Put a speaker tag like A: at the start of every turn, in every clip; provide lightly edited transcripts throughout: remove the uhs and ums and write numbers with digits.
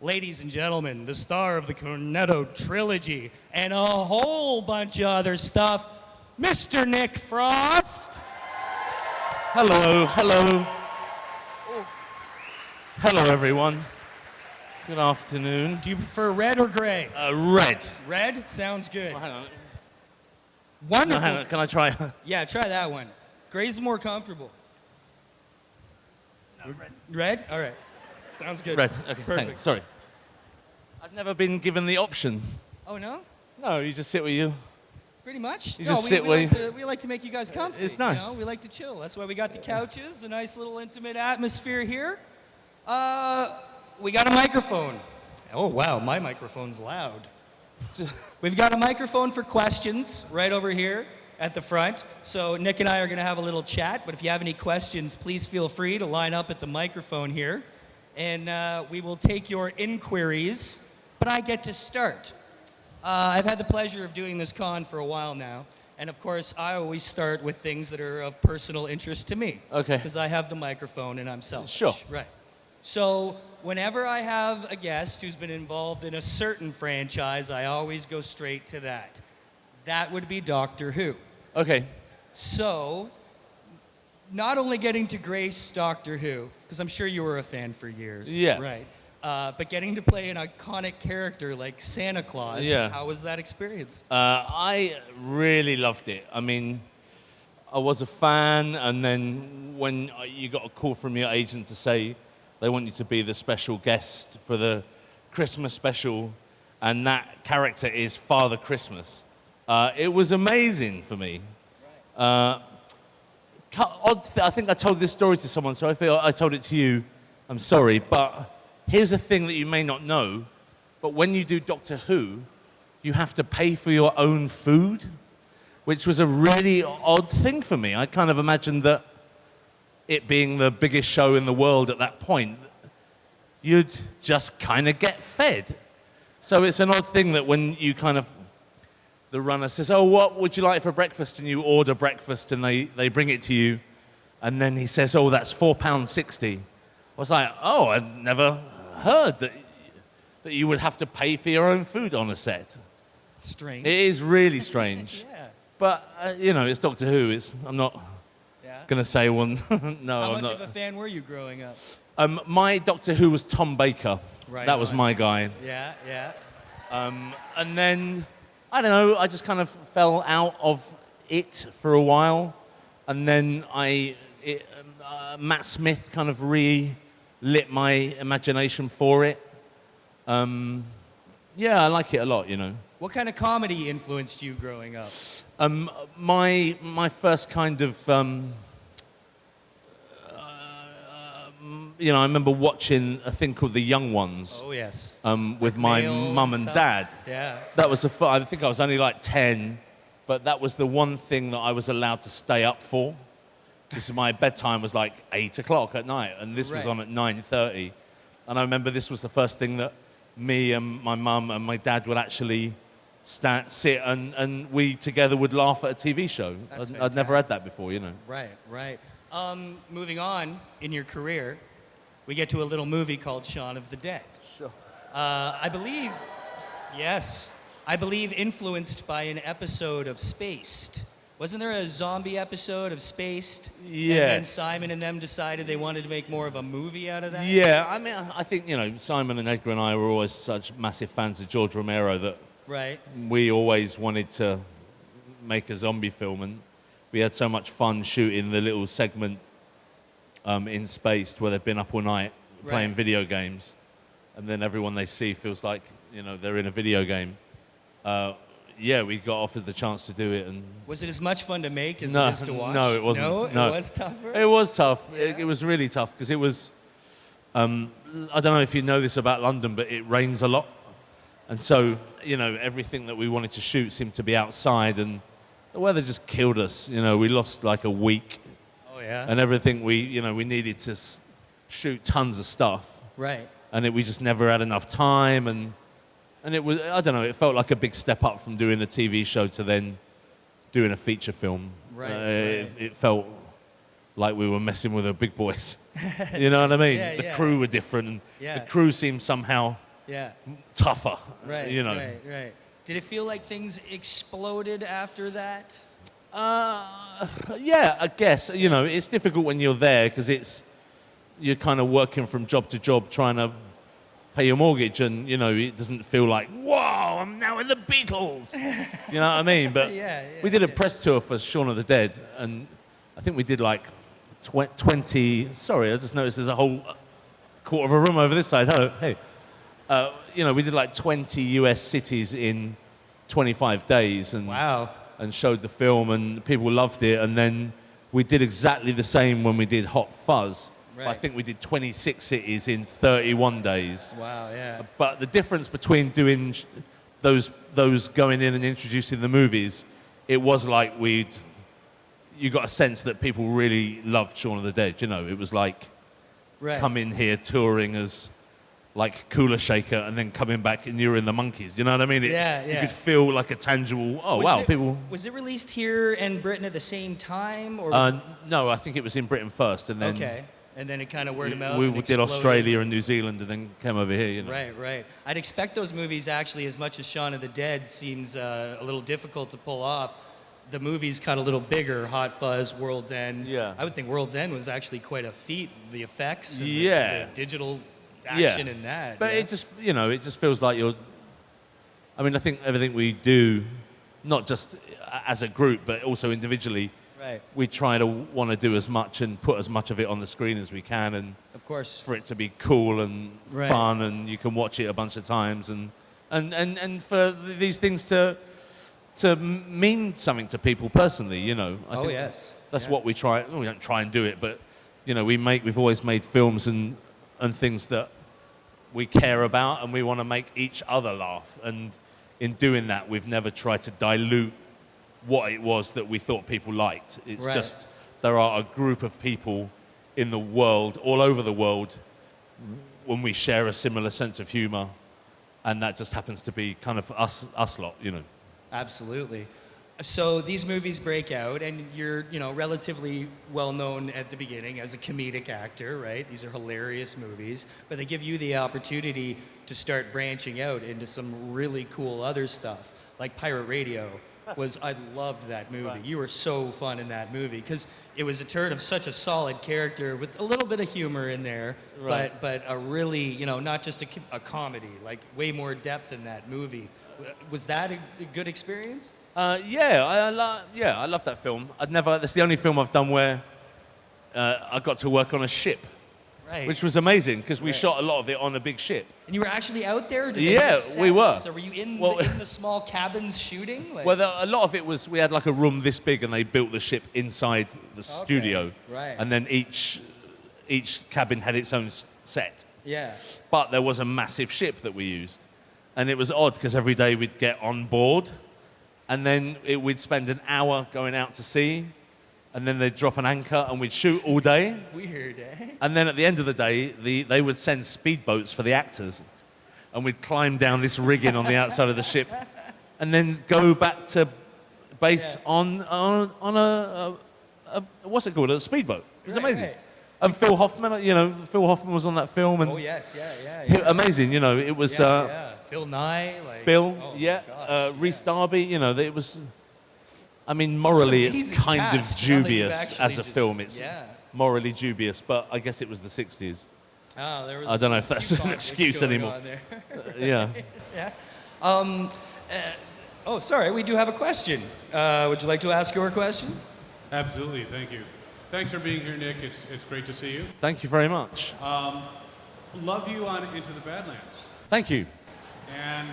A: ladies and gentlemen, the star of the Cornetto trilogy and a whole bunch of other stuff, Mr. Nick Frost.
B: Hello, hello. Hello, everyone. Good afternoon.
A: Do you prefer red or gray?
B: Red.
A: Red? Sounds good.
B: Oh, hang on.
A: Wonderful.
B: No, hang on. Can I try?
A: Yeah, try that one. Gray's more comfortable.
B: No, red.
A: Red? All right. Sounds good.
B: Red. Okay,
A: Perfect.
B: thanks. Sorry. I've never been given the option.
A: Oh, no?
B: No, you just sit where you...
A: Pretty much.
B: You just sit where
A: we like to make you guys comfy.
B: It's nice.
A: You know? We like to chill. That's why we got the couches, a nice little intimate atmosphere here. We got a microphone. Oh, wow, my microphone's loud. We've got a microphone for questions right over here at the front. So Nick and I are going to have a little chat, but if you have any questions, please feel free to line up at the microphone here. And we will take your inquiries, but I get to start. I've had the pleasure of doing this con for a while now. And of course, I always start with things that are of personal interest to me.
B: Okay.
A: Because I have the microphone and I'm selfish.
B: Sure.
A: Right. So whenever I have a guest who's been involved in a certain franchise, I always go straight to that. That would be Doctor Who.
B: Okay.
A: So, not only getting to grace Doctor Who, because I'm sure you were a fan for years.
B: Yeah.
A: Right. But getting to play an iconic character like Santa Claus,
B: Yeah.
A: how was that experience?
B: I really loved it. I mean, I was a fan, and then when you got a call from your agent to say they want you to be the special guest for the Christmas special, and that character is Father Christmas, it was amazing for me. I think I told this story to someone, so I feel I told it to you. I'm sorry, but here's a thing that you may not know, but when you do Doctor Who, you have to pay for your own food, which was a really odd thing for me. I kind of imagined that it being the biggest show in the world at that point, you'd just kind of get fed. So it's an odd thing that when you kind of, the runner says, oh, what would you like for breakfast? And you order breakfast and they bring it to you. And then he says, oh, that's £4.60. I was like, oh, I've never heard that you would have to pay for your own food on a set.
A: Strange.
B: It is really strange.
A: Yeah.
B: But, it's Doctor Who. I'm not going to say one. No,
A: How
B: I'm
A: much
B: not.
A: of a fan were you growing up?
B: My Doctor Who was Tom Baker.
A: Right
B: that was
A: on.
B: my guy.
A: Yeah, yeah.
B: And then, I don't know, I just kind of fell out of it for a while. And then Matt Smith kind of relit my imagination for it. Yeah, I like it a lot,
A: What kind of comedy influenced you growing up?
B: My first kind of, I remember watching a thing called The Young Ones.
A: Oh, yes.
B: With my
A: Mail
B: mum and
A: stuff.
B: dad.
A: Yeah.
B: That was I think I was only like 10, but that was the one thing that I was allowed to stay up for, because my bedtime was like 8 o'clock at night, and this was
A: Right.
B: on at 9:30. And I remember this was the first thing that me and my mum and my dad would actually sit and we together would laugh at a TV show.
A: That's
B: I'd never had that before,
A: Right, right. Moving on in your career, we get to a little movie called Shaun of the Dead.
B: Sure.
A: I believe influenced by an episode of Spaced. Wasn't there a zombie episode of Spaced?
B: Yes.
A: And then Simon and them decided they wanted to make more of a movie out of that?
B: Yeah, I mean, I think, Simon and Edgar and I were always such massive fans of George Romero that
A: Right.
B: we always wanted to make a zombie film, and we had so much fun shooting the little segment in Spaced where they've been up all night playing
A: Right.
B: video games, and then everyone they see feels like they're in a video game. Yeah, we got offered the chance to do it, and
A: Was it as much fun to make as it is to watch?
B: no, it wasn't.
A: No,
B: No.
A: it was tougher?
B: It was tough.
A: Yeah.
B: It was really tough because it was. I don't know if you know this about London, but it rains a lot, and so everything that we wanted to shoot seemed to be outside, and the weather just killed us. We lost like a week,
A: Oh, yeah?
B: and everything we needed to shoot tons of stuff,
A: Right.
B: and we just never had enough time, and it was, I don't know, it felt like a big step up from doing a TV show to then doing a feature film.
A: Right,
B: It felt like we were messing with the big boys. You know what I mean?
A: Yeah,
B: The
A: yeah.
B: crew were different, and
A: Yeah.
B: the crew seemed somehow
A: Yeah.
B: tougher.
A: Right.
B: You know.
A: Right. Did it feel like things exploded after that?
B: Yeah, I guess. You know, it's difficult when you're there because you're kind of working from job to job trying to pay your mortgage, and you know it doesn't feel like, whoa, I'm now in the Beatles. You know what I mean? But we did a press tour for Shaun of the Dead, and I think we did like 20. Sorry, I just noticed there's a whole quarter of a room over this side. Hello, hey. You know, we did like 20 US cities in 25 days, and
A: Wow.
B: and showed the film, and people loved it. And then we did exactly the same when we did Hot Fuzz.
A: Right.
B: I think we did 26 cities in 31 days.
A: Wow, yeah.
B: But the difference between doing those going in and introducing the movies, it was like you got a sense that people really loved Shaun of the Dead. You know, it was like come in here touring as like Cooler Shaker and then coming back and you're in the Monkeys. You know what I mean? You could feel like a tangible, people...
A: Was it released here in Britain at the same time? Or
B: no, I think it was in Britain first, and then...
A: Okay. And then it kind of word of mouth.
B: We
A: and
B: did
A: exploded.
B: Australia and New Zealand and then came over here, you know.
A: Right. I'd expect those movies actually, as much as Shaun of the Dead seems a little difficult to pull off, the movies got a little bigger, Hot Fuzz, World's End.
B: Yeah.
A: I would think World's End was actually quite a feat, the effects and
B: yeah.
A: the digital action in that.
B: But it just, you know, it just feels like I mean, I think everything we do, not just as a group, but also individually, we try to want to do as much and put as much of it on the screen as we can, and
A: of course
B: for it to be cool and fun, and you can watch it a bunch of times, and for these things to mean something to people personally, you know. I think that's what we try. Well, we don't try and do it, but you know, we've always made films and things that we care about, and we want to make each other laugh, and in doing that, we've never tried to dilute what it was that we thought people liked. It's just there are a group of people in the world, all over the world, when we share a similar sense of humor, and that just happens to be kind of us lot, you know.
A: Absolutely. So these movies break out, and you're, you know, relatively well known at the beginning as a comedic actor, right? These are hilarious movies, but they give you the opportunity to start branching out into some really cool other stuff, like Pirate Radio. I loved that movie. Right. You were so fun in that movie because it was a turn of such a solid character with a little bit of humor in there, but a really, you know, not just a comedy, like way more depth in that movie. Was that a good experience?
B: I love that film. That's the only film I've done where I got to work on a ship. Right. Which was amazing because we shot a lot of it on a big ship.
A: And you were actually out there? Did they make sets?
B: We were.
A: So were you in the small cabins shooting? Like...
B: Well, a lot of it was, we had like a room this big and they built the ship inside the studio.
A: Right.
B: And then each cabin had its own set.
A: Yeah.
B: But there was a massive ship that we used. And it was odd because every day we'd get on board and then we'd spend an hour going out to sea. And then they'd drop an anchor and we'd shoot all day.
A: Weird, eh?
B: And then at the end of the day, they would send speedboats for the actors. And we'd climb down this rigging on the outside of the ship and then go back to base on a what's it called? A speedboat. It was amazing. Right. And Phil Hoffman, you know, was on that film. And amazing, you know, it was...
A: Bill Nye. Like,
B: Rhys Darby, you know, it was... I mean, morally, it's kind of dubious as a film. It's morally dubious, but I guess it was the 60s.
A: Oh, there was
B: I don't know if that's an excuse anymore. Yeah.
A: Sorry, we do have a question. Would you like to ask your question?
C: Absolutely, thank you. Thanks for being here, Nick. It's great to see you.
B: Thank you very much.
C: Love you on Into the Badlands.
B: Thank you.
C: And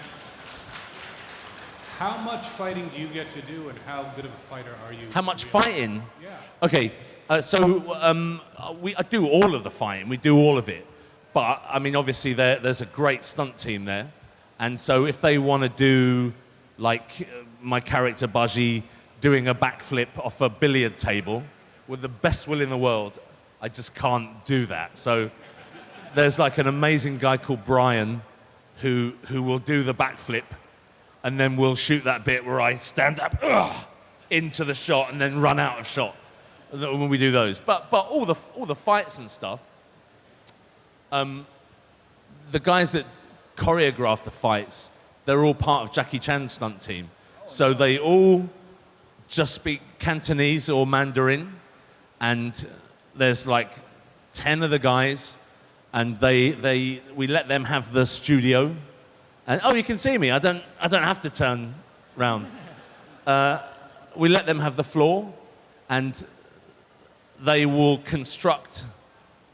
C: how much fighting do you get to do, and how good of a fighter are you?
B: How much fighting?
C: Yeah.
B: Okay, I do all of the fighting. We do all of it. But, I mean, obviously, there's a great stunt team there. And so if they want to do, like, my character, Bajie, doing a backflip off a billiard table with the best will in the world, I just can't do that. So there's, like, an amazing guy called Brian who will do the backflip, and then we'll shoot that bit where I stand up into the shot and then run out of shot when we do those. But all the fights and stuff, the guys that choreograph the fights, they're all part of Jackie Chan's stunt team. So they all just speak Cantonese or Mandarin, and there's like 10 of the guys, and we let them have the studio. And oh, you can see me. I don't have to turn round. We let them have the floor, and they will construct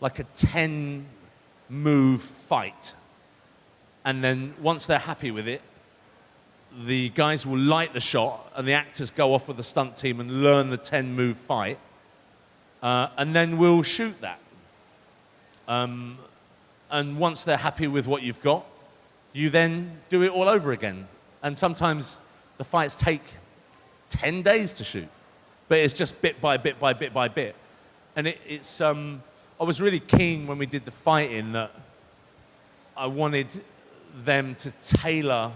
B: like a 10-move fight. And then once they're happy with it, the guys will light the shot, and the actors go off with the stunt team and learn the 10-move fight. And then we'll shoot that. And once they're happy with what you've got, you then do it all over again. And sometimes the fights take 10 days to shoot, but it's just bit by bit by bit by bit. And I was really keen when we did the fighting that I wanted them to tailor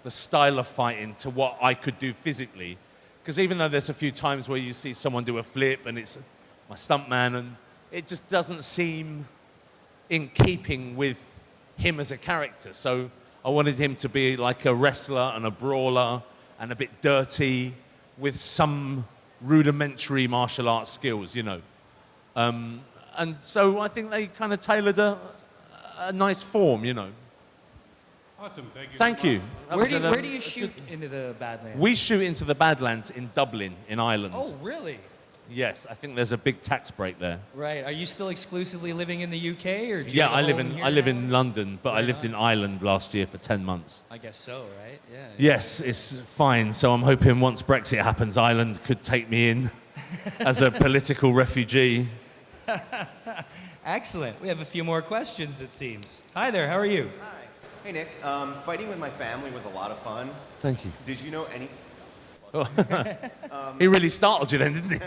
B: the style of fighting to what I could do physically. Because even though there's a few times where you see someone do a flip and it's my stuntman, and it just doesn't seem in keeping with him as a character. So I wanted him to be like a wrestler and a brawler and a bit dirty with some rudimentary martial arts skills, you know. And so I think they kind of tailored a nice form, you know.
C: Awesome, thank you.
B: Thank you.
A: Where do you shoot Into the Badlands?
B: We shoot Into the Badlands in Dublin, in Ireland.
A: Oh, really?
B: Yes, I think there's a big tax break there.
A: Right. Are you still exclusively living in the UK, or do you
B: Yeah,
A: have a home
B: I
A: here
B: live
A: now?
B: in London, but I
A: Right
B: lived
A: on.
B: in Ireland last year for 10 months.
A: I guess so, right? Yeah.
B: Yes, it's fine. So I'm hoping once Brexit happens, Ireland could take me in as a political refugee.
A: Excellent. We have a few more questions, it seems. Hi there. How are you?
D: Hi. Hey, Nick. Fighting with my family was a lot of fun.
B: Thank you.
D: Did you know any...
B: He really startled you then, didn't he?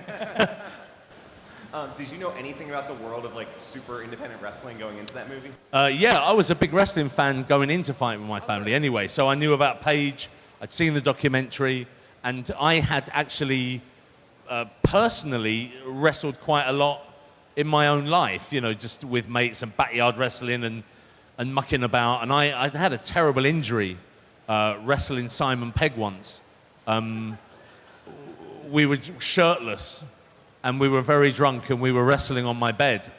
D: Did you know anything about the world of like super independent wrestling going into that movie?
B: Yeah, I was a big wrestling fan going into Fighting with my family anyway. So I knew about Paige, I'd seen the documentary, and I had actually personally wrestled quite a lot in my own life, you know, just with mates and backyard wrestling and mucking about. And I'd had a terrible injury wrestling Simon Pegg once. We were shirtless, and we were very drunk, and we were wrestling on my bed.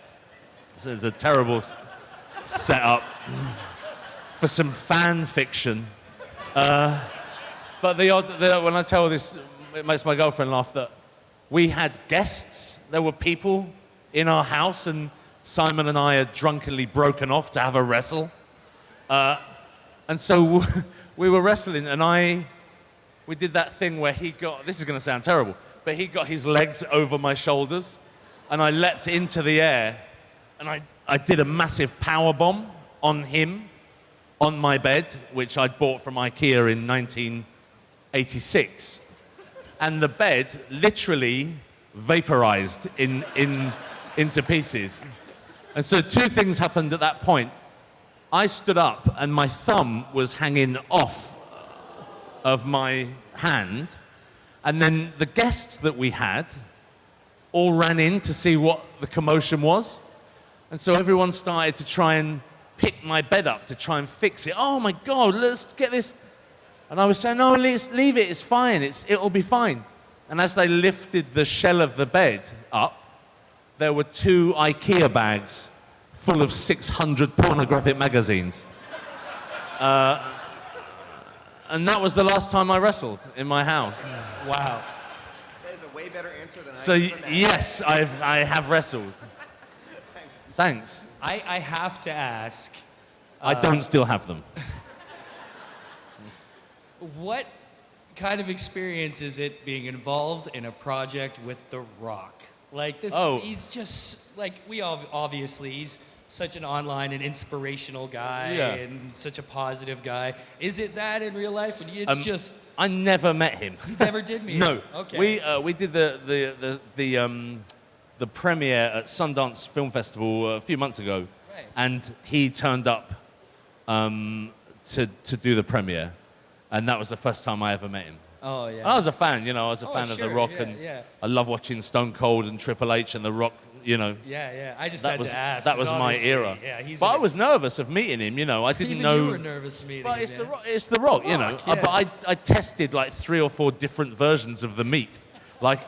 B: So it's a terrible setup for some fan fiction. But when I tell this, it makes my girlfriend laugh that we had guests. There were people in our house, and Simon and I had drunkenly broken off to have a wrestle. And so we were wrestling, and we did that thing where he got, this is going to sound terrible, but he got his legs over my shoulders, and I leapt into the air, and I did a massive power bomb on him, on my bed, which I'd bought from IKEA in 1986. And the bed literally vaporized into pieces. And so two things happened at that point. I stood up, and my thumb was hanging off of my hand, and then the guests that we had all ran in to see what the commotion was, and so everyone started to try and pick my bed up to try and fix it. Oh my God, let's get this. And I was saying, no, let's leave it, it's fine, it'll be fine. And as they lifted the shell of the bed up, there were 2 IKEA bags full of 600 pornographic magazines. And that was the last time I wrestled in my house.
A: Wow.
D: That is a way better answer than
B: So
D: I could imagine.
B: yes, I have wrestled. Thanks.
A: I have to ask,
B: I don't still have them.
A: what kind of experience is it being involved in a project with The Rock? Like this,
B: Oh.
A: he's just like obviously he's such an online and inspirational guy
B: Yeah.
A: and such a positive guy. Is it that in real life? It's just
B: I never met him.
A: you never did meet
B: No.
A: him? Okay.
B: We did the premiere at Sundance Film Festival a few months ago,
A: Right.
B: and he turned up to do the premiere, and that was the first time I ever met him.
A: Oh yeah.
B: And I was a fan, you know. I was a
A: Oh,
B: fan of The
A: sure,
B: Rock,
A: yeah,
B: and
A: yeah.
B: I love watching Stone Cold and Triple H and The Rock you know.
A: Yeah. I just
B: That
A: had
B: was
A: to ask.
B: that
A: 'cause
B: was my
A: obviously,
B: era.
A: Yeah, he's.
B: But I was nervous of meeting him. You know, I didn't
A: Even
B: know.
A: you were nervous meeting
B: Well,
A: him.
B: it's
A: yeah.
B: the rock. It's the rock. You know.
A: Rock, yeah.
B: But I tested like 3 or 4 different versions of the meat, like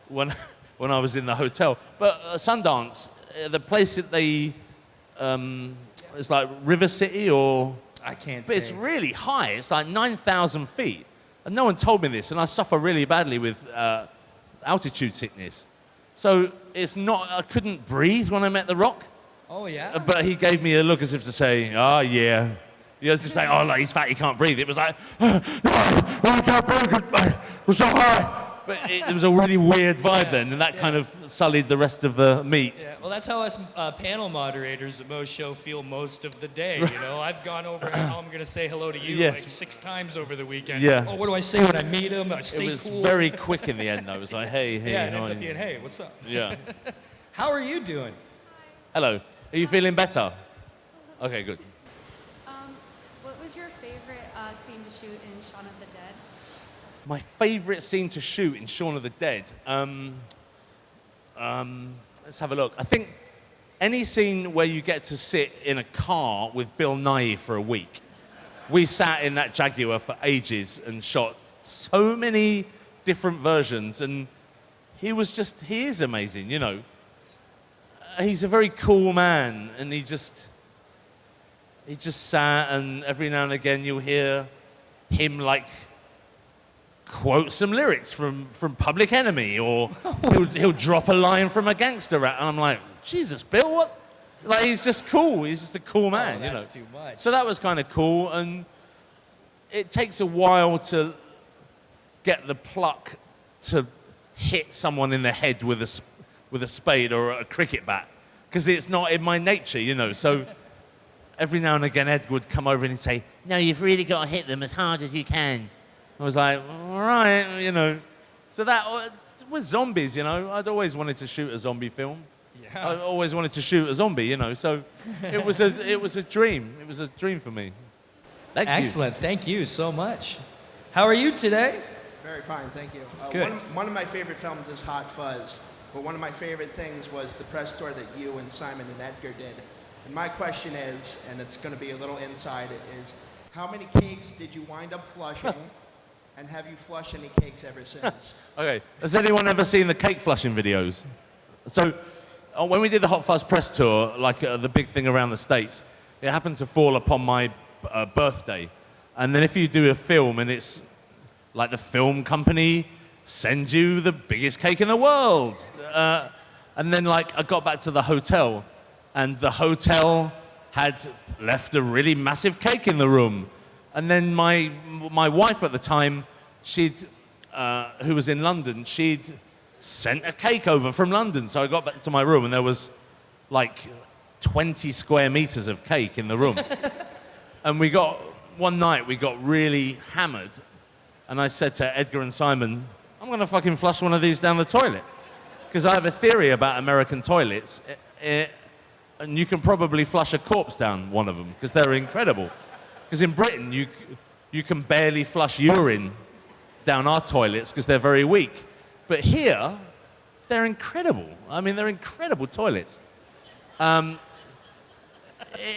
B: when when I was in the hotel. But Sundance, the place that they, it's like River City or.
A: I can't
B: But
A: say.
B: it's really high. It's like 9,000 feet. And no one told me this, and I suffer really badly with altitude sickness. So it's not, I couldn't breathe when I met The Rock.
A: Oh, yeah?
B: But he gave me a look as if to say, oh, yeah. He was just saying, oh, like, he's fat, he can't breathe. It was like, I can't breathe, we're so high. But it was a really weird vibe then, and that kind of sullied the rest of the meet.
A: Yeah, well, that's how us panel moderators at most show feel most of the day. You know, I've gone over and now I'm going to say hello to you
B: Yes.
A: like 6 times over the weekend.
B: Yeah.
A: Oh, what do I say when I meet him? I stay
B: It was
A: cool.
B: very quick in the end, though. It was like, hey,
A: Yeah, it
B: how
A: ends
B: are
A: up
B: you?
A: being, hey, what's up?
B: Yeah.
A: How are you doing?
B: Hello. Are you feeling better? Okay, good.
E: What was your favorite scene to shoot in Shaun of the Dead?
B: My favourite scene to shoot in Shaun of the Dead. Let's have a look. I think any scene where you get to sit in a car with Bill Nighy for a week. We sat in that Jaguar for ages and shot so many different versions, and he is amazing, you know. He's a very cool man, and he just sat, and every now and again you'll hear him like quote some lyrics from Public Enemy, or he'll drop a line from a gangster rap, and I'm like, Jesus, Bill, what? Like, he's just cool. He's just a cool man, you know.
A: That's too much.
B: So that was kind of cool, and it takes a while to get the pluck to hit someone in the head with a spade or a cricket bat, because it's not in my nature, you know. So every now and again, Ed would come over and he'd say, "No, you've really got to hit them as hard as you can." I was like, all right, you know. So that with zombies, you know, I'd always wanted to shoot a zombie film.
A: Yeah.
B: I always wanted to shoot a zombie, you know. So it was a dream. It was a dream for me. Thank you.
A: Excellent. Thank you so much. How are you today?
F: Very fine, thank you.
A: Good.
F: One of my favorite films is Hot Fuzz, but one of my favorite things was the press tour that you and Simon and Edgar did. And my question is, and it's going to be a little inside, is how many cakes did you wind up flushing, and have you flushed any cakes ever since?
B: Okay. Has anyone ever seen the cake flushing videos? So when we did the Hot Fuzz press tour, like the big thing around the States, it happened to fall upon my birthday. And then if you do a film and it's like the film company sends you the biggest cake in the world. And then like I got back to the hotel and the hotel had left a really massive cake in the room. And then my wife at the time, who was in London, she'd sent a cake over from London. So I got back to my room and there was like 20 square meters of cake in the room. And one night we got really hammered. And I said to Edgar and Simon, I'm going to fucking flush one of these down the toilet. Because I have a theory about American toilets. And you can probably flush a corpse down one of them because they're incredible. Because in Britain, you can barely flush urine down our toilets because they're very weak. But here, they're incredible. I mean, they're incredible toilets.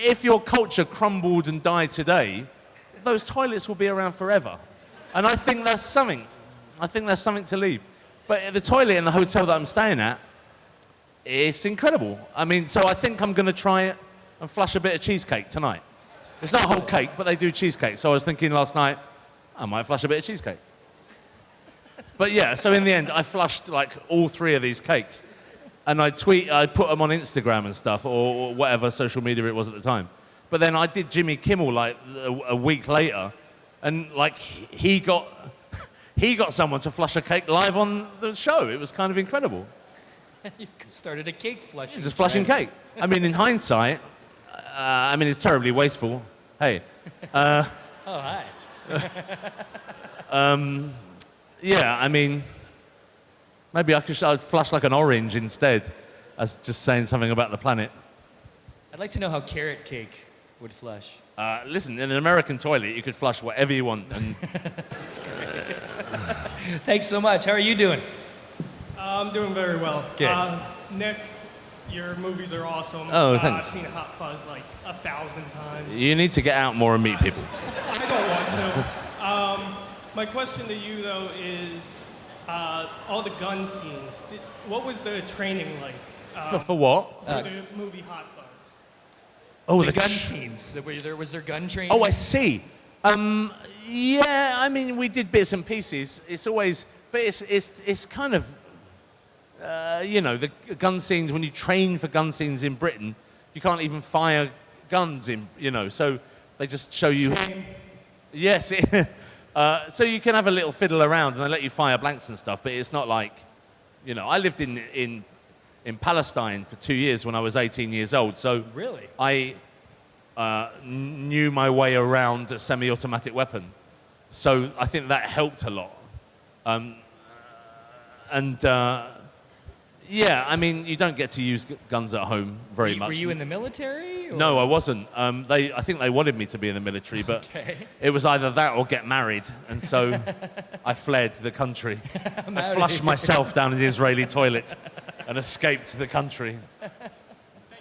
B: If your culture crumbled and died today, those toilets will be around forever. And I think that's something. I think that's something to leave. But the toilet in the hotel that I'm staying at, it's incredible. I mean, so I think I'm going to try it and flush a bit of cheesecake tonight. It's not a whole cake, but they do cheesecake. So I was thinking last night, I might flush a bit of cheesecake. But yeah, so in the end, I flushed like all 3 of these cakes. And I put them on Instagram and stuff, or whatever social media it was at the time. But then I did Jimmy Kimmel like a week later, and like he got someone to flush a cake live on the show. It was kind of incredible.
A: You started a cake flushing.
B: Just flushing cake. I mean, in hindsight, it's terribly wasteful. Hey.
A: Oh, hi.
B: Yeah, I mean, maybe I'd flush like an orange instead, as just saying something about the planet.
A: I'd like to know how carrot cake would flush.
B: Listen, in an American toilet, you could flush whatever you want. And
A: Thanks so much. How are you doing?
G: I'm doing very well.
A: Good.
G: Nick, your movies are awesome.
B: Oh,
G: I've
B: thanks.
G: seen Hot Fuzz like 1,000 times.
B: You need to get out more and meet people.
G: I don't want to. My question to you, though, is all the gun scenes. What was the training like?
B: For what?
G: For the movie Hot Fuzz.
B: Oh,
A: The gun scenes. Was there gun training?
B: Oh, I see. Yeah, I mean, we did bits and pieces. It's always, but it's kind of, you know, the gun scenes. When you train for gun scenes in Britain, you can't even fire guns in, you know. So they just show you.
G: Shame.
B: Yes. So you can have a little fiddle around, and they let you fire blanks and stuff. But it's not like, you know, I lived in Palestine for 2 years when I was 18 years old. So
A: Really?
B: I knew my way around a semi-automatic weapon. So I think that helped a lot. Yeah, I mean, you don't get to use guns at home very much.
A: Were you in the military? Or?
B: No, I wasn't. I think they wanted me to be in the military, but
A: Okay.
B: it was either that or get married. And so I fled the country. I flushed myself down in the Israeli toilet and escaped the country.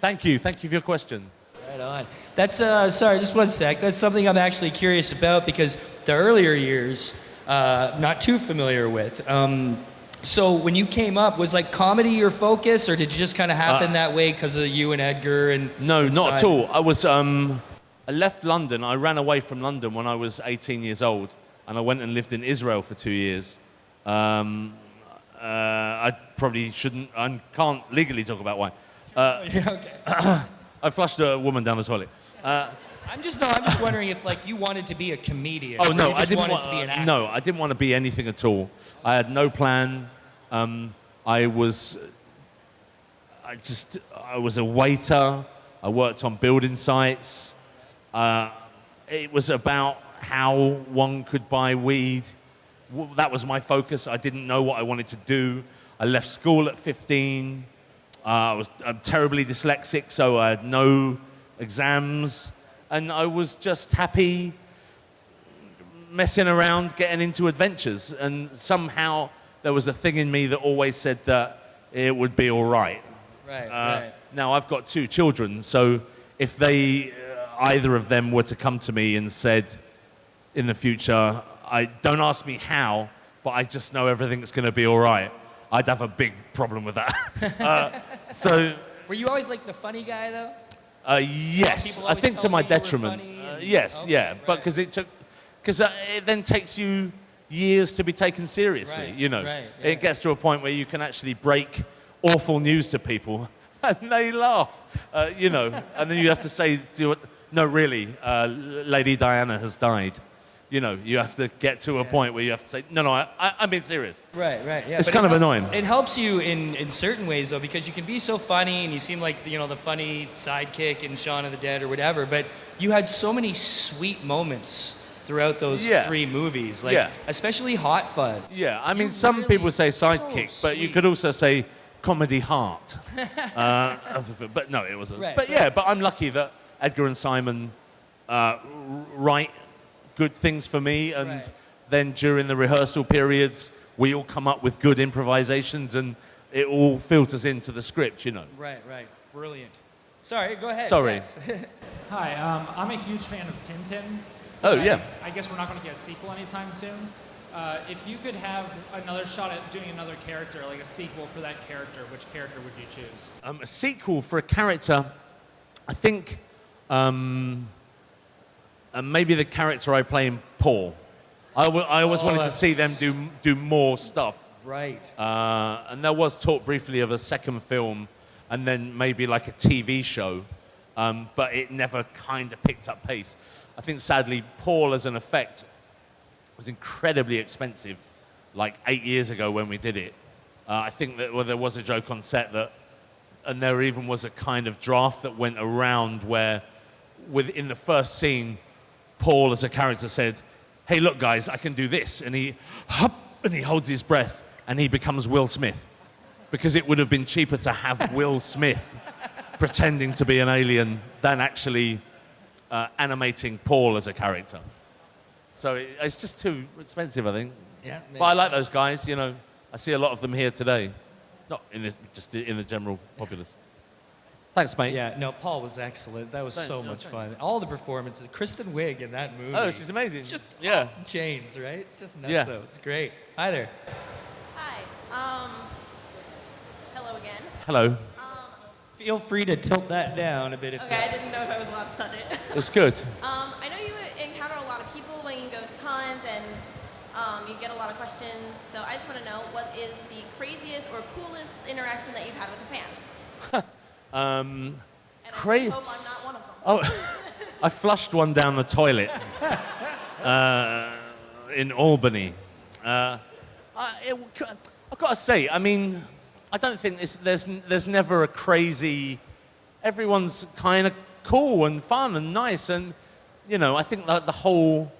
B: Thank you. Thank you for your question.
A: Right on. That's, sorry, just one sec. That's something I'm actually curious about because the earlier years, not too familiar with. So when you came up, was like comedy your focus, or did it just kind of happen that way because of you and Edgar? And
B: No,
A: and
B: not at
A: Simon?
B: all. I left London. I ran away from London when I was 18 years old, and I went and lived in Israel for 2 years. I probably shouldn't, I can't legally talk about why.
A: Yeah, okay.
B: I flushed a woman down the toilet.
A: I'm just wondering if like you wanted to be a comedian.
B: Oh
A: or
B: no,
A: you just
B: I didn't
A: wanted to be an actor.
B: No, I didn't want to be anything at all. I had no plan. I was a waiter. I worked on building sites. It was about how one could buy weed. That was my focus. I didn't know what I wanted to do. I left school at 15. I'm terribly dyslexic, so I had no exams. And I was just happy messing around, getting into adventures. And somehow there was a thing in me that always said that it would be all right.
A: Right.
B: Now, I've got 2 children, so if they, either of them were to come to me and said in the future, don't ask me how, but I just know everything's going to be all right, I'd have a big problem with that. So,
A: Were you always like the funny guy though?
B: yes,
A: People
B: I
A: always
B: think to
A: tell
B: my
A: you you were
B: detriment.
A: funny and-
B: Yes,
A: Okay,
B: yeah, but
A: right.
B: because it then takes you years to be taken seriously,
A: Right,
B: you know.
A: right, yeah.
B: It gets to a point where you can actually break awful news to people and they laugh, you know, and then you have to say, no, really, Lady Diana has died. You know, you have to get to a point where you have to say, no, I'm being serious.
A: Right, yeah.
B: It's
A: But
B: kind
A: it
B: of annoying.
A: It helps you in certain ways, though, because you can be so funny and you seem like, you know, the funny sidekick in Shaun of the Dead or whatever, but you had so many sweet moments throughout those 3 movies, like especially Hot Fuzz.
B: Yeah, I mean,
A: You're
B: some
A: really
B: people say sidekick,
A: so
B: but you
A: sweet.
B: could also say comedy heart. But no, it wasn't.
A: Right,
B: but yeah, but I'm lucky that Edgar and Simon write good things for me, and
A: Right.
B: then during the rehearsal periods, we all come up with good improvisations, and it all filters into the script, you know.
A: Right. Brilliant. Sorry, go ahead.
B: Sorry.
A: Yes.
H: Hi, I'm a huge fan of Tintin.
B: Oh,
H: but
B: yeah.
H: I guess we're not going to get a sequel anytime soon. If you could have another shot at doing another character, like a sequel for that character, which character would you choose?
B: A sequel for a character, I think maybe the character I play in Paul. I always wanted to see them do more stuff.
A: Right.
B: And there was talk briefly of a second film and then maybe like a TV show, but it never kind of picked up pace. I think sadly Paul as an effect was incredibly expensive like 8 years ago when we did it. I think that there was a joke on set that, and there even was a kind of draft that went around where within the first scene, Paul as a character said, hey, look, guys, I can do this. And he holds his breath and he becomes Will Smith. Because it would have been cheaper to have Will Smith pretending to be an alien than actually animating Paul as a character. So it's just too expensive, I think.
A: Yeah.
B: But I like those guys, you know. I see a lot of them here today. Not in the, just in the general populace. Thanks, mate.
A: Yeah, no, Paul was excellent. That was so much fun. All the performances. Kristen Wiig in that movie.
B: Oh, she's amazing.
A: Just
B: yeah.
A: off the chains, right? Just nuts.
B: Yeah.
A: So it's great. Hi there.
I: Hi. Hello again.
B: Hello.
A: Feel free to tilt that down a bit if
I: Okay, I didn't know if I was allowed to touch it.
B: It's good.
I: I know you encounter a lot of people when you go to cons and you get a lot of questions. So I just want to know, what is the craziest or coolest interaction that you've had with a fan? And I hope I'm not one of them.
B: Oh, I flushed one down the toilet in Albany. I've got to say, I mean, I don't think there's never a crazy. Everyone's kind of cool and fun and nice, and you know, I think the whole.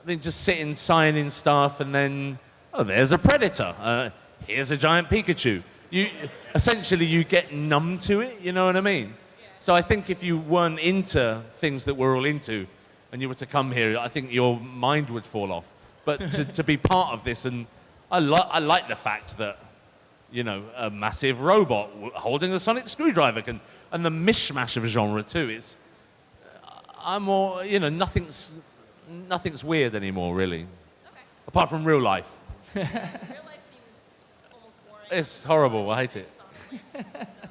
B: I think just sitting, signing stuff, and then there's a predator. Here's a giant Pikachu. You essentially you get numb to it. You know what I mean? Yeah. So I think if you weren't into things that we're all into, and you were to come here, I think your mind would fall off. But to be part of this, and I like the fact that, you know, a massive robot holding a sonic screwdriver can, and the mishmash of a genre too. It's, I'm more, you know, nothing's weird anymore, really.
I: Okay.
B: Apart from real life.
I: Real life seems almost boring.
B: It's horrible. I hate it.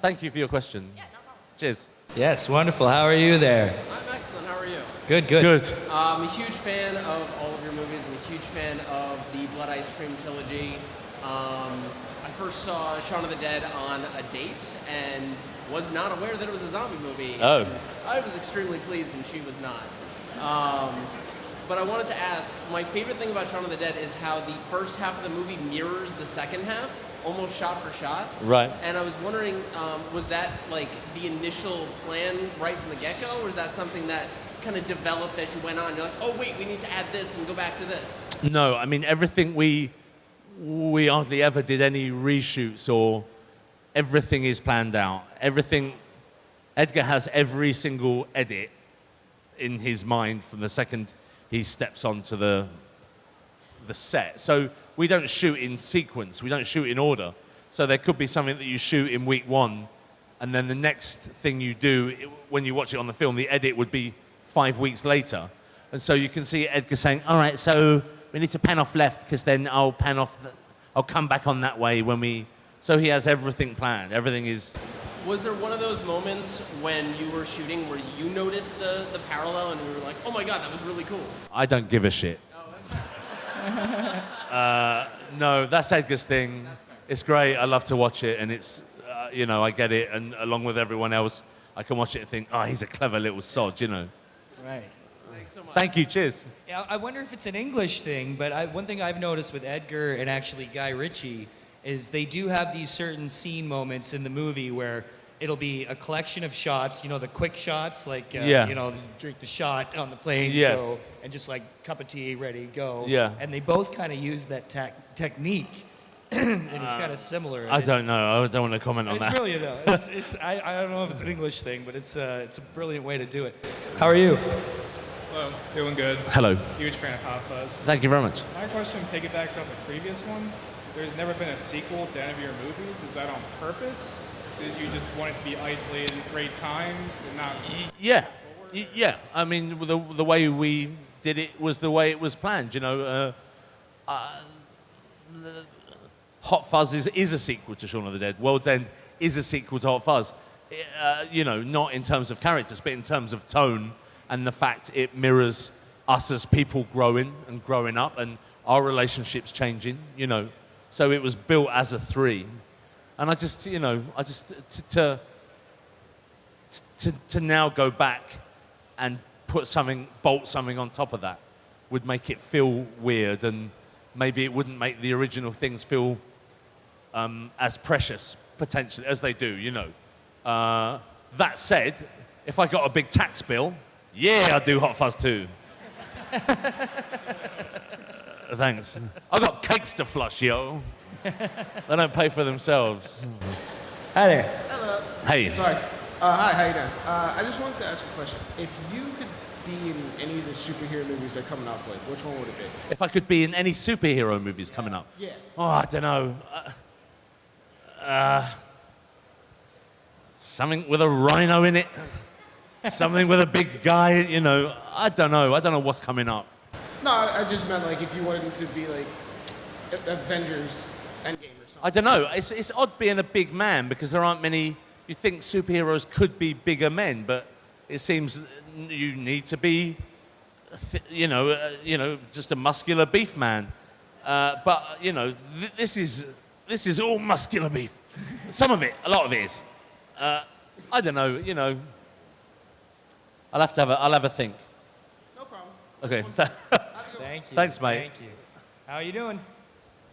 B: Thank you for your question.
I: Yeah, no problem.
B: Cheers.
A: Yes, wonderful. How are you there?
J: I'm excellent. How are you?
A: Good, good.
B: Good.
J: I'm a huge fan of all of your movies. I'm a huge fan of the Blood Ice Cream trilogy. I first saw Shaun of the Dead on a date and was not aware that it was a zombie movie.
B: Oh.
J: And I was extremely pleased and she was not. But I wanted to ask, my favorite thing about Shaun of the Dead is how the first half of the movie mirrors the second half, almost shot for shot.
B: Right.
J: And I was wondering, was that like the initial plan right from the get-go, or is that something that kind of developed as you went on? You're like, oh wait, we need to add this and go back to this.
B: No, I mean everything we hardly ever did any reshoots, or everything is planned out. Everything. Edgar has every single edit in his mind from the second he steps onto the set. So we don't shoot in sequence. We don't shoot in order. So there could be something that you shoot in week one, and then the next thing you do, when you watch it on the film, the edit would be 5 weeks later. And so you can see Edgar saying, all right, so we need to pan off left, because then I'll pan off, I'll come back on that way when we... So he has everything planned. Everything is...
J: Was there one of those moments when you were shooting where you noticed the parallel and you were like, oh my God, that was really cool?
B: I don't give a shit.
J: Oh, that's fair.
B: No, that's Edgar's thing.
J: That's fair.
B: It's great. I love to watch it, and it's, you know, I get it, and along with everyone else, I can watch it and think, oh, he's a clever little sod, you know.
A: Right.
J: Thanks so much.
B: Thank you. Cheers.
A: Yeah, I wonder if it's an English thing, but one thing I've noticed with Edgar and actually Guy Ritchie is they do have these certain scene moments in the movie where it'll be a collection of shots, you know, the quick shots, like,
B: Yeah.
A: you know, drink the shot on the plane,
B: Yes.
A: go, and just like cup of tea, ready, go.
B: Yeah.
A: And they both kind of use that technique, and it's kind of similar.
B: I don't know. I don't want to comment on
A: It's
B: that.
A: brilliant, though. I don't know if it's an English thing, but it's a brilliant way to do it. How are you?
K: Hello, doing good.
B: Hello.
K: Huge fan of Hot Fuzz.
B: Thank you very much.
K: My question piggybacks off the previous one. There's never been a sequel to any of your movies. Is that on purpose? Did you just want it to be isolated, great time, and not?
B: Yeah. Yeah. I mean, the way we did it was the way it was planned. You know, Hot Fuzz is a sequel to Shaun of the Dead. World's End is a sequel to Hot Fuzz. You know, not in terms of characters, but in terms of tone and the fact it mirrors us as people growing and growing up and our relationships changing, you know. So it was built as a 3. And I just, you know, to now go back and bolt something on top of that would make it feel weird, and maybe it wouldn't make the original things feel as precious, potentially, as they do, you know. That said, if I got a big tax bill, yeah, I'd do Hot Fuzz too. Thanks. I got cakes to flush, yo. They don't pay for themselves.
A: Hi there.
L: Hello.
B: Hey.
L: Sorry. Hi, how you doing? I just wanted to ask a question. If you could be in any of the superhero movies they're coming up with, which one would it be?
B: If I could be in any superhero movies coming up?
L: Yeah.
B: Oh, I don't know. Something with a rhino in it. Something with a big guy, you know. I don't know. I don't know what's coming up.
L: No, I just meant like if you wanted to be like Avengers Endgame or something.
B: I don't know. It's odd being a big man because there aren't many. You think superheroes could be bigger men, but it seems you need to be, just a muscular beef man. But you know, this is all muscular beef. Some of it, a lot of it is. I don't know. You know, I'll have a think.
L: No problem.
B: Okay.
A: Thank you.
B: Thanks, mate.
A: Thank you. How are you doing?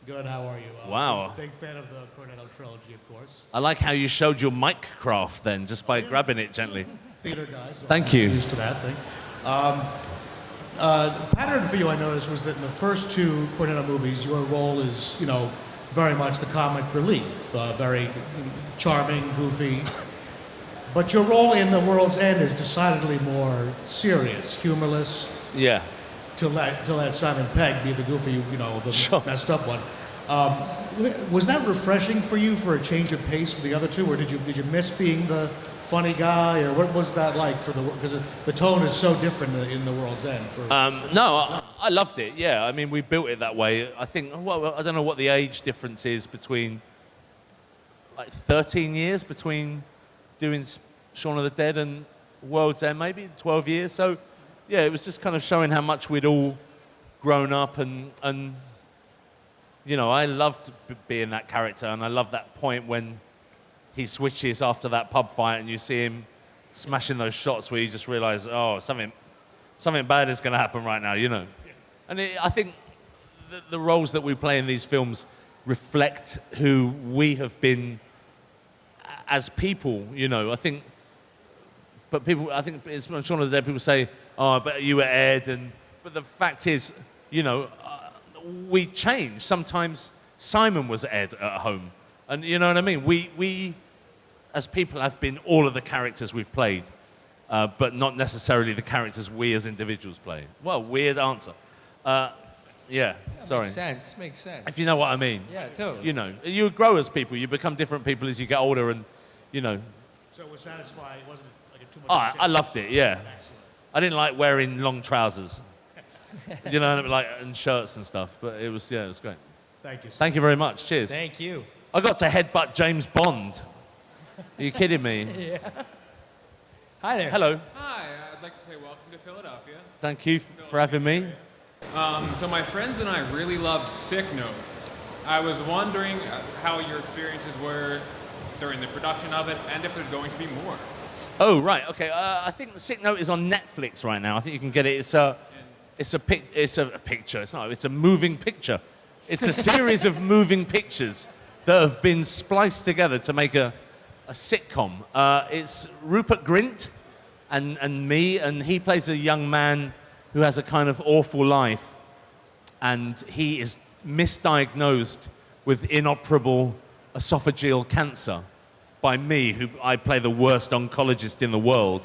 M: Good, how are you?
B: Wow.
M: Big fan of the Cornetto trilogy, of course.
B: I like how you showed your mic craft then, just by grabbing it gently.
M: Theater guys. So
B: Thank
M: I'm
B: you.
M: Used to that thing. Pattern for you, I noticed, was that in the first two Cornetto movies, your role is, very much the comic relief, very charming, goofy. But your role in The World's End is decidedly more serious, humorless.
B: Yeah.
M: To let Simon Pegg be the goofy, the messed up one. Was that refreshing for you for a change of pace from the other two, or did you miss being the funny guy, or what was that like for because the tone is so different in The World's End?
B: No, I loved it. Yeah, I mean we built it that way. I think I don't know what the age difference is between like 13 years between doing Shaun of the Dead and World's End, maybe 12 years. So. Yeah, it was just kind of showing how much we'd all grown up and I loved being that character, and I love that point when he switches after that pub fight and you see him smashing those shots where you just realize, oh, something bad is going to happen right now, And I think the roles that we play in these films reflect who we have been as people, I think. But I think it's Shaun of the Dead, people say, oh, but you were Ed, but the fact is, we change. Sometimes Simon was Ed at home, and you know what I mean? We as people have been all of the characters we've played, but not necessarily the characters we as individuals play. Well, weird answer. Yeah, sorry.
A: Makes sense.
B: If you know what I mean.
A: Yeah, totally.
B: You grow as people, you become different people as you get older, and
M: So it was satisfying, it wasn't like a too much.
B: Oh, I loved it, yeah.
M: Excellent.
B: I didn't like wearing long trousers, and shirts and stuff. But it was great.
M: Thank you.
B: Thank you very much. Cheers.
A: Thank you.
B: I got to headbutt James Bond. Are you kidding me?
A: Yeah. Hi there.
B: Hello.
N: Hi, I'd like to say welcome to Philadelphia.
B: Thank you for having me.
N: So my friends and I really loved Sick Note. I was wondering how your experiences were during the production of it, and if there's going to be more.
B: Oh, right, okay. I think The Sick Note is on Netflix right now. I think you can get it. It's a picture. It's a moving picture. It's a series of moving pictures that have been spliced together to make a sitcom. It's Rupert Grint and me, and he plays a young man who has a kind of awful life, and he is misdiagnosed with inoperable esophageal cancer by me, who I play the worst oncologist in the world.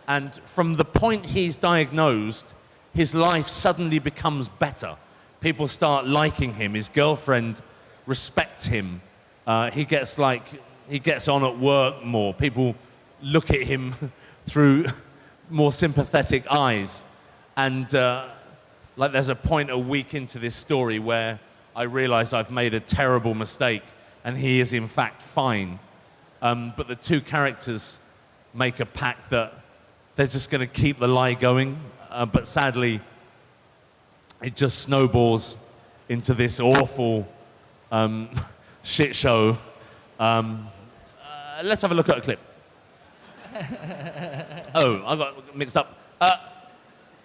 B: And from the point he's diagnosed, his life suddenly becomes better. People start liking him. His girlfriend respects him. He gets on at work more. People look at him through more sympathetic eyes. And there's a point a week into this story where I realize I've made a terrible mistake and he is in fact fine. But the two characters make a pact that they're just going to keep the lie going. But sadly, it just snowballs into this awful shit show. Let's have a look at a clip. Oh, I got mixed up.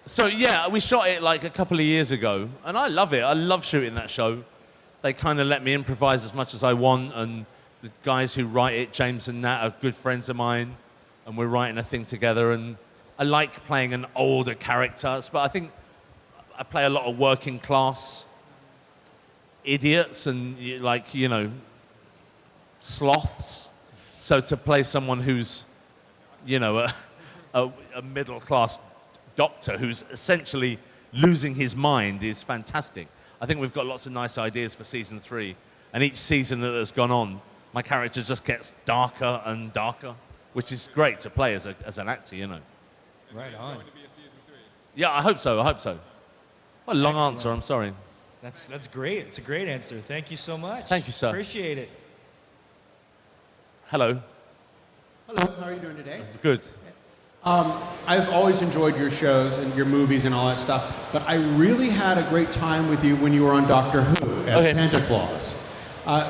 B: So yeah, we shot it like a couple of years ago, and I love it. I love shooting that show. They kind of let me improvise as much as I want, and the guys who write it, James and Nat, are good friends of mine, and we're writing a thing together. And I like playing an older character, but I think I play a lot of working class idiots and sloths. So to play someone who's, a middle class doctor who's essentially losing his mind is fantastic. I think we've got lots of nice ideas for season 3, and each season that has gone on, my character just gets darker and darker, which is great to play as an actor, you know.
A: Right on.
B: Yeah, I hope so. What a long
A: Excellent.
B: answer. I'm sorry.
A: That's great. It's a great answer. Thank you so much.
B: Thank you, sir.
A: Appreciate it.
B: Hello.
O: Hello, how are you doing today?
B: Good.
O: I've always enjoyed your shows and your movies and all that stuff, but I really had a great time with you when you were on Doctor Who as Santa Claus.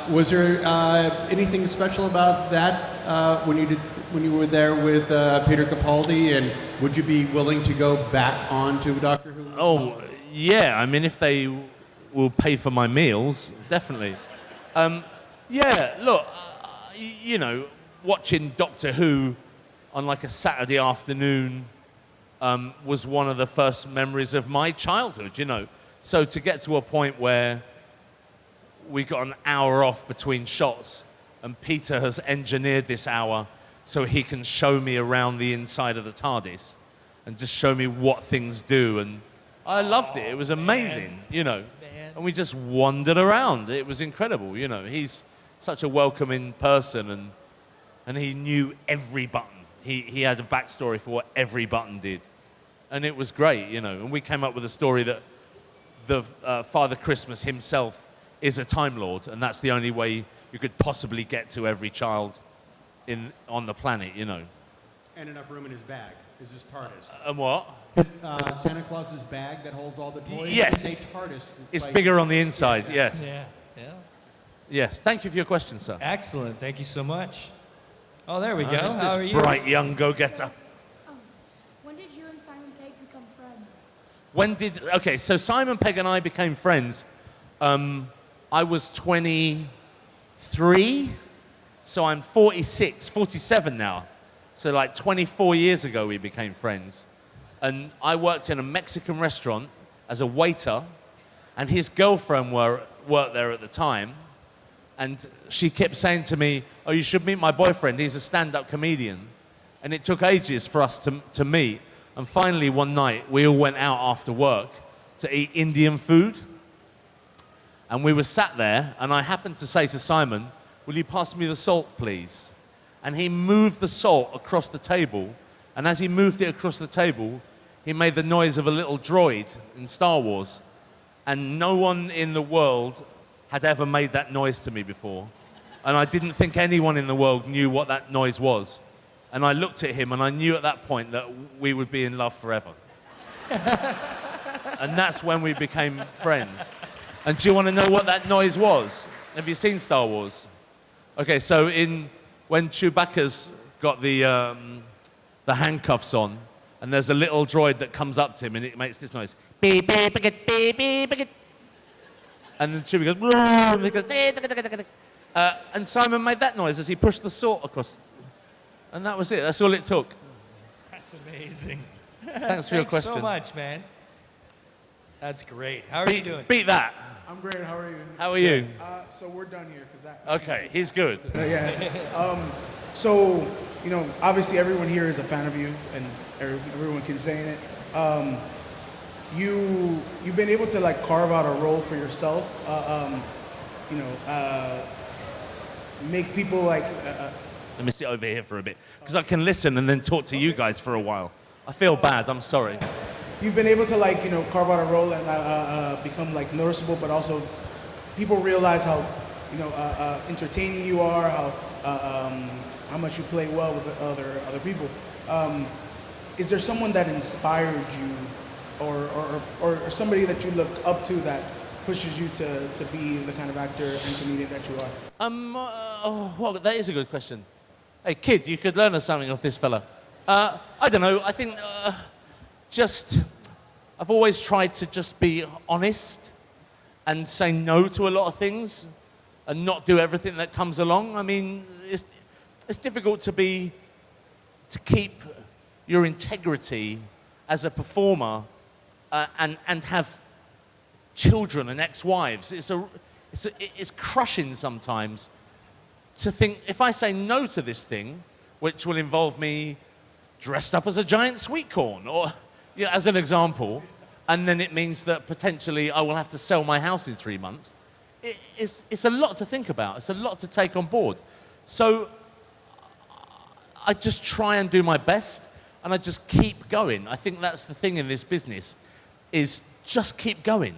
O: Was there anything special about that when you were there with Peter Capaldi, and would you be willing to go back on to Doctor Who?
B: Oh, yeah. I mean, if they will pay for my meals, definitely. Yeah, look, you know, watching Doctor Who on like a Saturday afternoon was one of the first memories of my childhood, you know. So to get to a point where we got an hour off between shots and Peter has engineered this hour so he can show me around the inside of the TARDIS and just show me what things do. And I loved it. It was amazing, you know. And we just wandered around. It was incredible, you know. He's such a welcoming person, and he knew every button. He had a backstory for what every button did. And it was great, you know. And we came up with a story that the Father Christmas himself is a Time Lord, and that's the only way you could possibly get to every child on the planet, you know.
O: And enough room in his bag, his TARDIS.
B: And what?
O: Santa Claus's bag that holds all the toys?
B: Yes.
O: It's a TARDIS.
B: It's bigger on the inside, yes.
A: Yeah.
B: Yes, thank you for your question, sir.
A: Excellent. Thank you so much. Oh, there we go.
B: Who's
A: How are
B: this
A: you?
B: bright young go-getter?
P: When did you and Simon Pegg become friends?
B: Okay, so Simon Pegg and I became friends. I was 23, so I'm 47 now. So like 24 years ago we became friends. And I worked in a Mexican restaurant as a waiter, and his girlfriend worked there at the time. And she kept saying to me, oh, you should meet my boyfriend. He's a stand-up comedian. And it took ages for us to meet. And finally, one night, we all went out after work to eat Indian food. And we were sat there, and I happened to say to Simon, will you pass me the salt, please? And he moved the salt across the table. And as he moved it across the table, he made the noise of a little droid in Star Wars. And no one in the world had ever made that noise to me before. And I didn't think anyone in the world knew what that noise was. And I looked at him, and I knew at that point that we would be in love forever. And that's when we became friends. And do you want to know what that noise was? Have you seen Star Wars? Okay, so when Chewbacca's got the handcuffs on, and there's a little droid that comes up to him, and it makes this noise. Beep, beep, beep, beep, beep, beep. And then Chewie goes, and he goes, and Simon made that noise as he pushed the salt across. And that was it. That's all it took.
A: That's amazing.
B: Thanks for your question.
A: Thanks so much, man. That's great. How are you doing?
B: Beat that.
Q: I'm great. How are you?
B: How are you?
Q: So we're done here, because
B: Okay, he's good.
Q: So, you know, obviously everyone here is a fan of you, and everyone can say it. You've been able to like carve out a role for yourself. Make people like.
B: Let me sit over here for a bit, because I can listen and then talk to you guys for a while. I feel bad. I'm sorry.
Q: You've been able to like carve out a role and become like noticeable, but also people realize how entertaining you are, how much you play well with other people. Is there someone that inspired you, or somebody that you look up to that pushes you to be the kind of actor and comedian that you are?
B: Well, that is a good question. Hey, kid, you could learn us something off this fella. I don't know. I think I've always tried to just be honest and say no to a lot of things and not do everything that comes along. I mean, it's difficult to keep your integrity as a performer and have children and ex-wives. It's crushing sometimes to think, if I say no to this thing, which will involve me dressed up as a giant sweet corn, or as an example, and then it means that potentially I will have to sell my house in 3 months. it's a lot to think about. It's a lot to take on board. So I just try and do my best, and I just keep going. I think that's the thing in this business, is just keep going.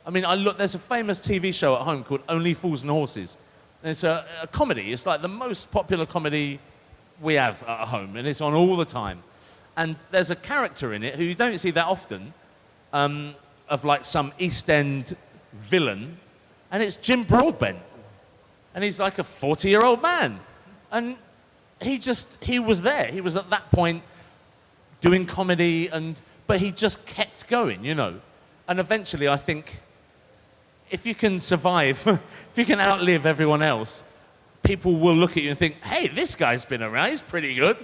B: I mean, there's a famous TV show at home called Only Fools and Horses. And it's a comedy. It's like the most popular comedy we have at home, and it's on all the time. And there's a character in it who you don't see that often, of like some East End villain, and it's Jim Broadbent. And he's like a 40-year-old man. And he was there. He was at that point doing comedy, but he just kept going, you know. And eventually, I think, if you can survive, if you can outlive everyone else, people will look at you and think, hey, this guy's been around, he's pretty good.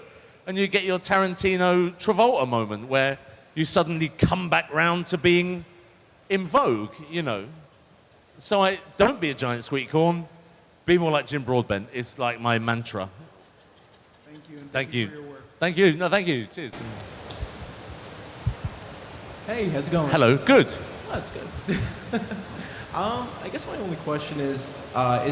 B: And you get your Tarantino Travolta moment where you suddenly come back round to being in vogue, you know. So don't be a giant sweet corn. Be more like Jim Broadbent. It's like my mantra.
Q: Thank you. And
B: Thank you.
Q: for your work.
B: Thank you. No, thank you. Cheers.
R: Hey, how's it going?
B: Hello. Good.
R: Oh, that's good. I guess my only question is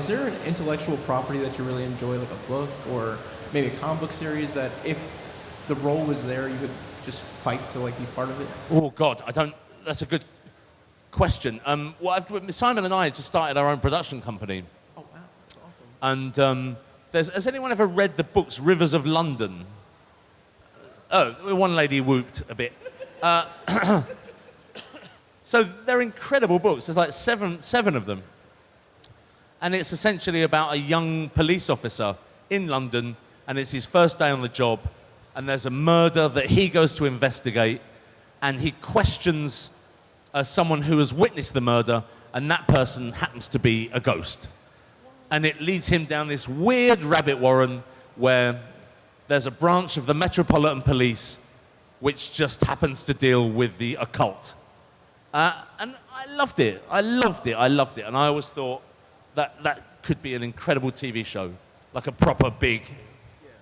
R: there an intellectual property that you really enjoy, like a book or maybe a comic book series that if the role was there, you would just fight to like be part of it?
B: Oh God, that's a good question. Simon and I just started our own production company.
R: Oh wow, that's awesome.
B: And has anyone ever read the books Rivers of London? Oh, one lady whooped a bit. So they're incredible books. There's like seven of them. And it's essentially about a young police officer in London, and it's his first day on the job, and there's a murder that he goes to investigate, and he questions someone who has witnessed the murder, and that person happens to be a ghost. And it leads him down this weird rabbit warren where there's a branch of the Metropolitan Police which just happens to deal with the occult. And I loved it. I loved it. And I always thought that could be an incredible TV show, like a proper big,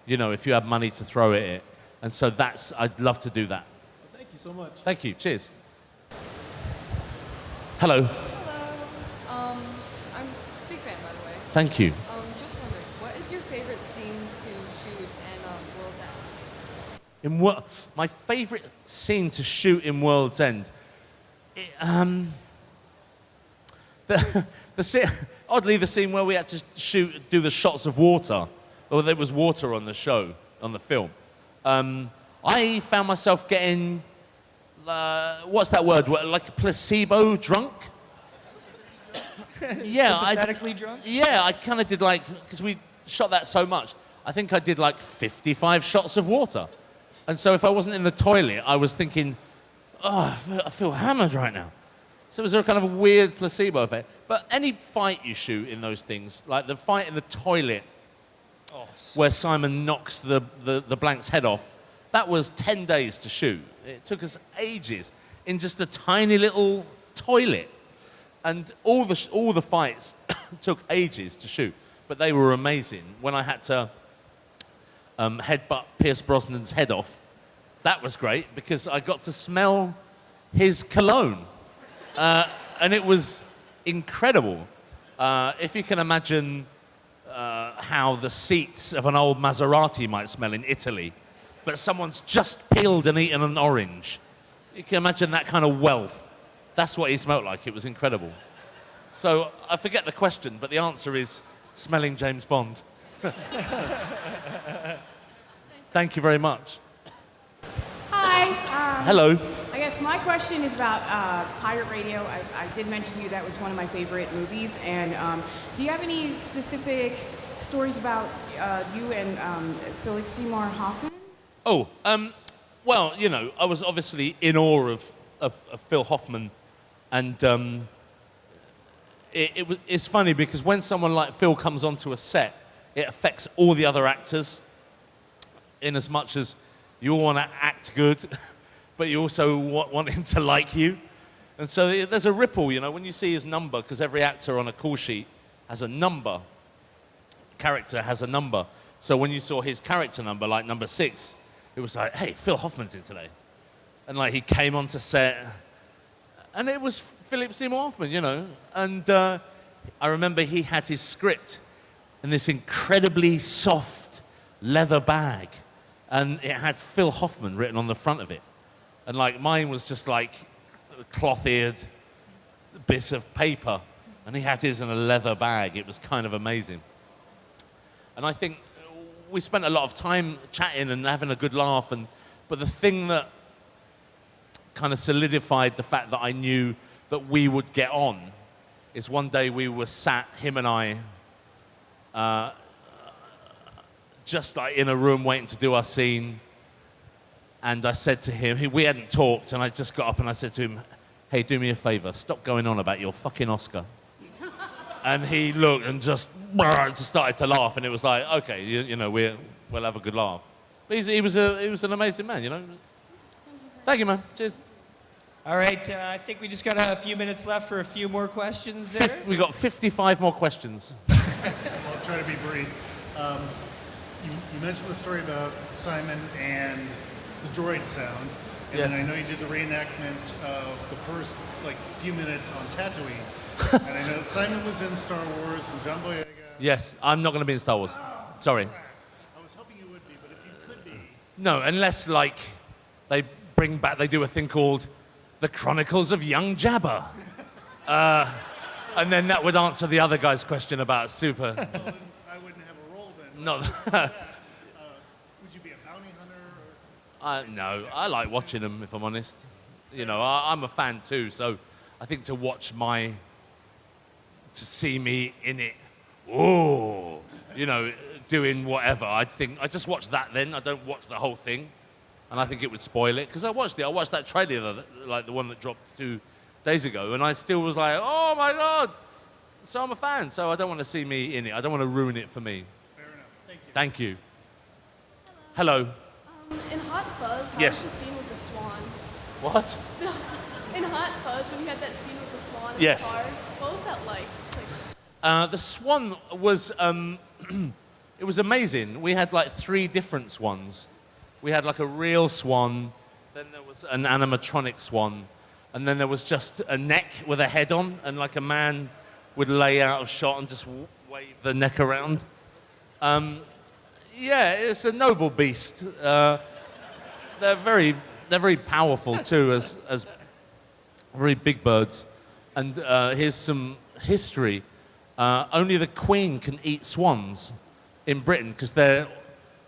B: you know, if you had money to throw at it. And so I'd love to do that.
R: Well, thank you so much.
B: Thank you. Cheers. Hello.
S: Hello. I'm a big fan, by the way.
B: Thank you.
S: Just wondering, what is your favorite scene to shoot in World's End?
B: My favorite scene to shoot in World's End. Oddly, the scene where we had to do the shots of water, or there was water on the show, on the film. I found myself getting, what's that word? Like placebo drunk? Yeah,
A: Sympathetically drunk?
B: Yeah, I kind of did because we shot that so much, I think I did 55 shots of water. And so if I wasn't in the toilet, I was thinking, oh, I feel hammered right now. So it was a kind of a weird placebo effect. But any fight you shoot in those things, like the fight in the toilet, where Simon knocks the blank's head off, that was 10 days to shoot. It took us ages in just a tiny little toilet. And all the fights took ages to shoot, but they were amazing. When I had to headbutt Pierce Brosnan's head off, that was great because I got to smell his cologne. And it was incredible. If you can imagine how the seats of an old Maserati might smell in Italy, but someone's just peeled and eaten an orange. You can imagine that kind of wealth. That's what he smelled like. It was incredible. So I forget the question, but the answer is smelling James Bond. Thank you very much.
T: Hi.
B: Hello.
T: I guess my question is about Pirate Radio. I did mention to you that was one of my favorite movies. And do you have any specific stories about you and Philip Seymour Hoffman?
B: Oh, well, you know, I was obviously in awe of Phil Hoffman. And it's funny because when someone like Phil comes onto a set, it affects all the other actors in as much as you all want to act good, but you also want him to like you. And so there's a ripple, you know, when you see his number, because every actor on a call sheet has a number, character has a number. So when you saw his character number, like number 6, it was like, hey, Phil Hoffman's in today. And like he came onto set, and it was Philip Seymour Hoffman, you know. And I remember he had his script in this incredibly soft leather bag, and it had Phil Hoffman written on the front of it. And like mine was just like cloth-eared bits of paper, and he had his in a leather bag. It was kind of amazing. And I think we spent a lot of time chatting and having a good laugh, but the thing that kind of solidified the fact that I knew that we would get on is one day we were sat, him and I, just like in a room waiting to do our scene, and I said to him, we hadn't talked, and I just got up and I said to him, hey, do me a favor, stop going on about your fucking Oscar. And he looked and just started to laugh, and it was like, okay, you know, we'll have a good laugh. But he was an amazing man, you know. Thank you, man. Cheers.
A: All right, I think we just got a few minutes left for a few more questions there.
B: We got 55 more questions.
U: I'll try to be brief. You mentioned the story about Simon and the droid sound, and
B: Yes.
U: then I know you did the reenactment of the first few minutes on Tatooine. And I know Simon was in Star Wars and John Boyega.
B: Yes, I'm not going to be in Star Wars. Sorry.
U: I was hoping you would be, but if you could be.
B: No, unless they do a thing called The Chronicles of Young Jabba. And then that would answer the other guy's question about super.
U: Well, then I wouldn't have a role then.
B: No.
U: Would you be a bounty hunter? Or?
B: No, I like watching them, if I'm honest. You know, I'm a fan too, so I think to see me in it, you know, doing whatever, I just watch that then. I don't watch the whole thing. And I think it would spoil it, because I watched that trailer, like the one that dropped 2 days ago, and I still was like, oh my God. So I'm a fan, so I don't want to see me in it. I don't want to ruin it for me.
U: Fair enough.
B: Thank you. Hello.
V: In Hot Fuzz, how
B: Yes.
V: was the scene with the swan?
B: What?
V: In Hot Fuzz, when you had that scene with the swan in
B: Yes.
V: the car, what was that like?
B: The swan was, it was amazing. We had 3 different swans. We had a real swan, then there was an animatronic swan, and then there was just a neck with a head on, and a man would lay out of shot and just wave the neck around. Yeah, it's a noble beast. They're very powerful too, as very big birds. And here's some history. Only the Queen can eat swans in Britain, because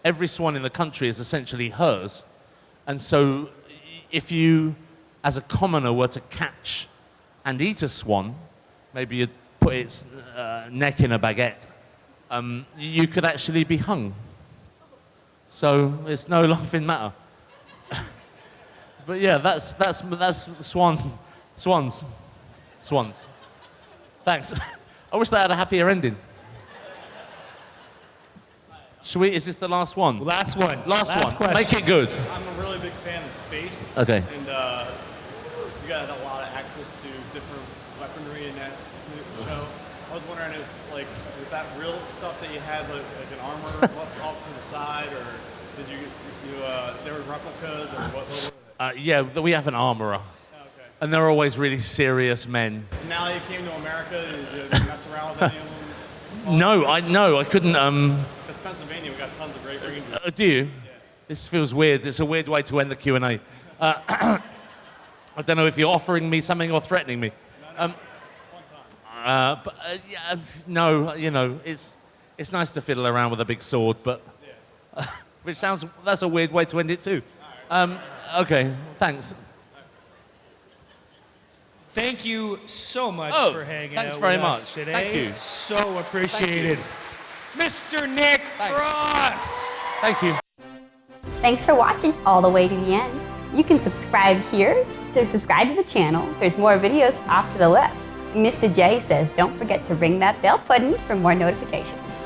B: every swan in the country is essentially hers. And so if you, as a commoner, were to catch and eat a swan, maybe you'd put its neck in a baguette, you could actually be hung. So it's no laughing matter. But yeah, that's swans. Thanks. I wish they had a happier ending. Is this the last one?
A: Last one.
B: Last one.
A: question.
B: Make it good.
W: I'm a really big fan of Spaced.
B: Okay.
W: And you got a lot of access to different weaponry in that show. I was wondering if, is that real stuff that you had, like an armor off to the side, or did there were replicas, or what were they?
B: Yeah, we have an armorer. And they're always really serious men.
W: Now that you came to America, did you mess around with any of them?
B: No, I couldn't.
W: Because Pennsylvania, we got tons of great rangers.
B: Do you? Yeah. This feels weird. It's a weird way to end the Q&A. I don't know if you're offering me something or threatening me. No, you know, it's nice to fiddle around with a big sword, but that's a weird way to end it too. Okay, thanks.
A: Thank you so much for hanging
B: thanks
A: out
B: very
A: with
B: much.
A: us today.
B: Thank you.
A: So appreciated. Mr. Nick Frost.
B: Thank you.
X: Thanks for watching all the way to the end. You can subscribe here to subscribe to the channel. There's more videos off to the left. Mr. J says don't forget to ring that bell button for more notifications.